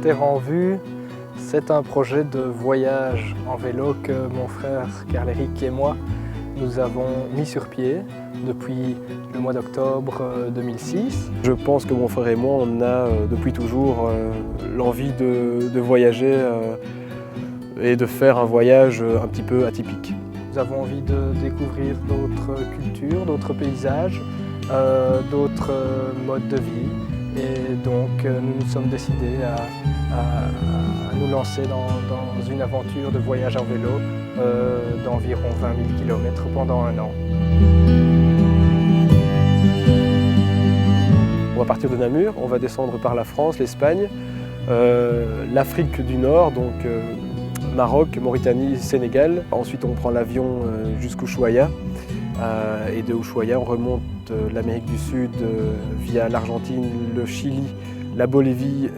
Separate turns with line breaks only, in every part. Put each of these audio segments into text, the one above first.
Terre en vue, c'est un projet de voyage en vélo que mon frère Carl-Éric et moi nous avons mis sur pied depuis le mois d'octobre 2006.
Je pense que mon frère et moi, on a depuis toujours l'envie de voyager et de faire un voyage un petit peu atypique.
Nous avons envie de découvrir d'autres cultures, d'autres paysages, d'autres modes de vie. Et donc nous nous sommes décidés à nous lancer dans une aventure de voyage en vélo d'environ 20 000 km pendant un an.
On va partir de Namur, on va descendre par la France, l'Espagne, l'Afrique du Nord, donc Maroc, Mauritanie, Sénégal. Ensuite on prend l'avion jusqu'Ushuaia et de Ushuaia on remonte l'Amérique du Sud via l'Argentine, le Chili, la Bolivie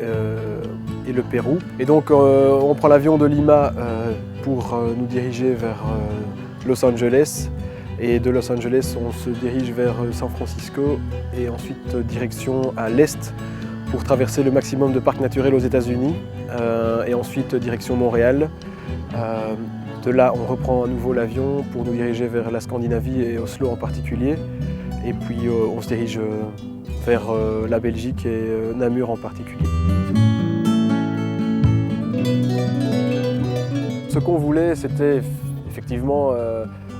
et le Pérou. Et donc on prend l'avion de Lima pour nous diriger vers Los Angeles. Et de Los Angeles, on se dirige vers San Francisco et ensuite direction à l'est pour traverser le maximum de parcs naturels aux États-Unis et ensuite direction Montréal. De là, on reprend à nouveau l'avion pour nous diriger vers la Scandinavie et Oslo en particulier. Et puis on se dirige vers la Belgique et Namur en particulier. Ce qu'on voulait, c'était effectivement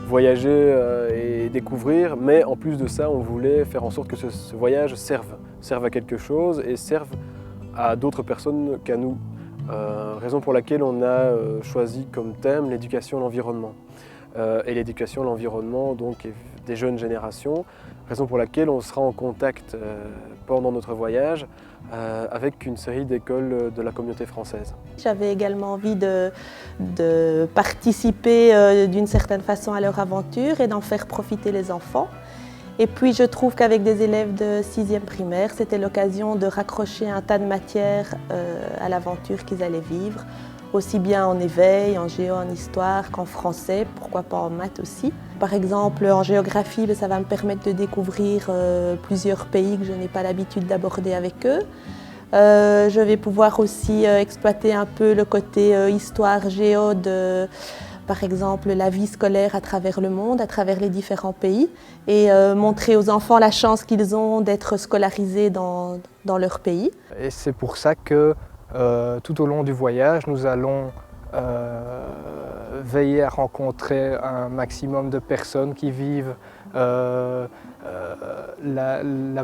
voyager et découvrir, mais en plus de ça, on voulait faire en sorte que ce voyage serve à quelque chose et serve à d'autres personnes qu'à nous. Raison pour laquelle on a choisi comme thème l'éducation à l'environnement. Et l'éducation à l'environnement donc des jeunes générations, raison pour laquelle on sera en contact pendant notre voyage avec une série d'écoles de la communauté française.
J'avais également envie de participer d'une certaine façon à leur aventure et d'en faire profiter les enfants. Et puis je trouve qu'avec des élèves de 6e primaire, c'était l'occasion de raccrocher un tas de matières à l'aventure qu'ils allaient vivre, aussi bien en éveil, en géo, en histoire qu'en français, pourquoi pas en maths aussi. Par exemple, en géographie, ça va me permettre de découvrir plusieurs pays que je n'ai pas l'habitude d'aborder avec eux. Je vais pouvoir aussi exploiter un peu le côté histoire, géo de, par exemple, la vie scolaire à travers le monde, à travers les différents pays, et montrer aux enfants la chance qu'ils ont d'être scolarisés dans leur pays.
Et c'est pour ça que tout au long du voyage, nous allons veiller à rencontrer un maximum de personnes qui vivent la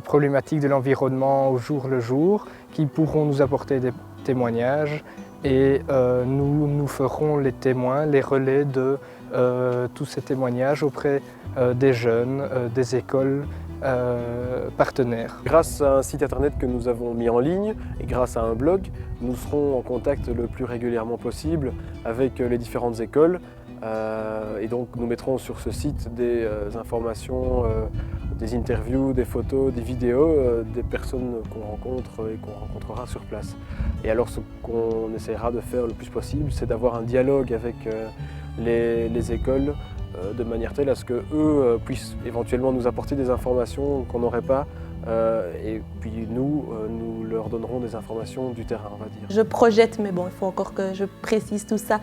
problématique de l'environnement au jour le jour, qui pourront nous apporter des témoignages et nous ferons les témoins, les relais de tous ces témoignages auprès des jeunes, des écoles partenaires.
Grâce à un site internet que nous avons mis en ligne et grâce à un blog, nous serons en contact le plus régulièrement possible avec les différentes écoles. Et donc nous mettrons sur ce site des informations, des interviews, des photos, des vidéos des personnes qu'on rencontre et qu'on rencontrera sur place. Et alors ce qu'on essaiera de faire le plus possible, c'est d'avoir un dialogue avec les écoles de manière telle à ce qu'eux puissent éventuellement nous apporter des informations qu'on n'aurait pas et puis nous leur donnerons des informations du terrain, on va dire.
Je projette, mais bon, il faut encore que je précise tout ça,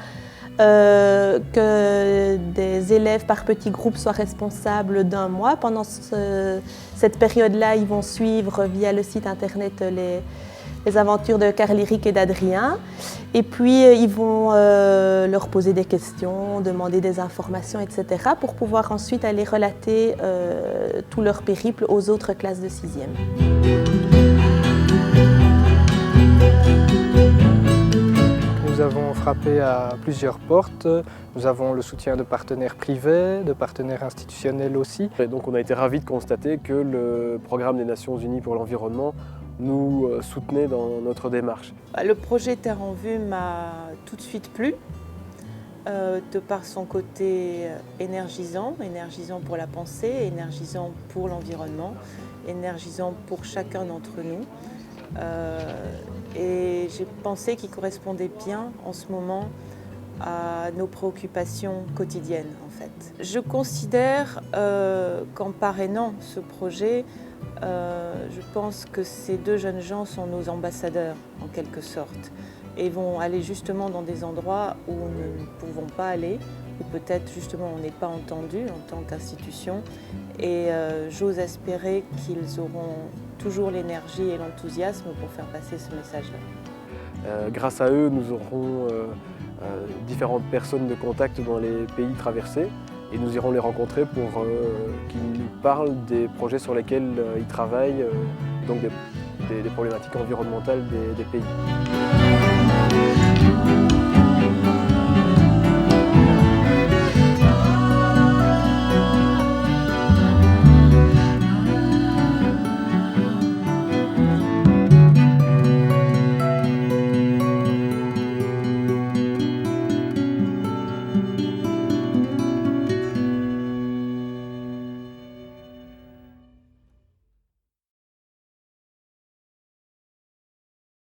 que des élèves par petits groupes soient responsables d'un mois. Pendant cette période-là, ils vont suivre via le site internet les aventures de Carl-Éric et d'Adrien. Et puis ils vont leur poser des questions, demander des informations, etc. pour pouvoir ensuite aller relater tout leur périple aux autres classes de 6e.
Nous avons frappé à plusieurs portes. Nous avons le soutien de partenaires privés, de partenaires institutionnels aussi.
Et donc on a été ravis de constater que le programme des Nations Unies pour l'environnement nous soutenait dans notre démarche.
Le projet Terre en vue m'a tout de suite plu, de par son côté énergisant pour la pensée, énergisant pour l'environnement, énergisant pour chacun d'entre nous. Et j'ai pensé qu'il correspondait bien en ce moment à nos préoccupations quotidiennes en fait. Je considère qu'en parrainant ce projet, Je pense que ces deux jeunes gens sont nos ambassadeurs en quelque sorte et vont aller justement dans des endroits où nous ne pouvons pas aller, où peut-être justement on n'est pas entendu en tant qu'institution et j'ose espérer qu'ils auront toujours l'énergie et l'enthousiasme pour faire passer ce message-là.
Grâce à eux, nous aurons différentes personnes de contact dans les pays traversés et nous irons les rencontrer pour qu'ils nous parlent des projets sur lesquels ils travaillent, donc des problématiques environnementales des pays.